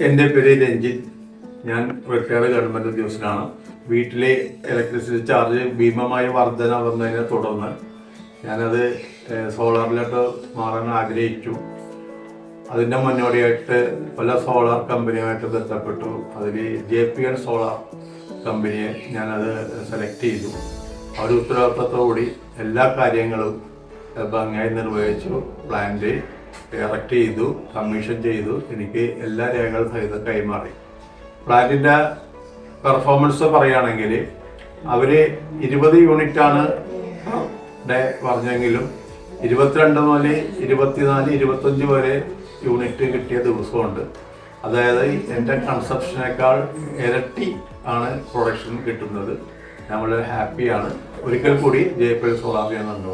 എൻ്റെ പേര് രഞ്ജിത്ത്. ഞാൻ റിട്ടയർഡ് ഗവൺമെൻറ് ഉദ്യോഗസ്ഥനാണ്. വീട്ടിലെ ഇലക്ട്രിസിറ്റി ചാർജ് ഭീമമായ വർധന വന്നതിനെ തുടർന്ന് ഞാനത് സോളാറിലോട്ട് മാറാൻ ആഗ്രഹിച്ചു. അതിൻ്റെ മുന്നോടിയായിട്ട് പല സോളാർ കമ്പനിയുമായിട്ട് ബന്ധപ്പെട്ടു. അതിൽ JPN സോളാർ കമ്പനിയെ ഞാനത് സെലക്ട് ചെയ്തു. അവർ ഉത്തരവാദിത്തത്തോടുകൂടി എല്ലാ കാര്യങ്ങളും ഭംഗിയായി നിർവഹിച്ചു. പ്ലാന്റ് ഇറക്റ്റ് ചെയ്തു, കമ്മീഷൻ ചെയ്തു. എനിക്ക് എല്ലാ രേഖകളും സഹിതം കൈമാറി. പ്ലാന്റിൻ്റെ പെർഫോമൻസ് പറയുകയാണെങ്കിൽ അവർ 20 യൂണിറ്റാണ് പറഞ്ഞെങ്കിലും 22 മുതൽ 24, 25 വരെ യൂണിറ്റ് കിട്ടിയ ദിവസമുണ്ട്. അതായത് എൻ്റെ കൺസപ്ഷനേക്കാൾ ഇരട്ടി ആണ് പ്രൊഡക്ഷൻ കിട്ടുന്നത്. നമ്മൾ ഹാപ്പിയാണ്. ഒരിക്കൽ കൂടി JPN സോളാർ ഞാൻ നന്ദി.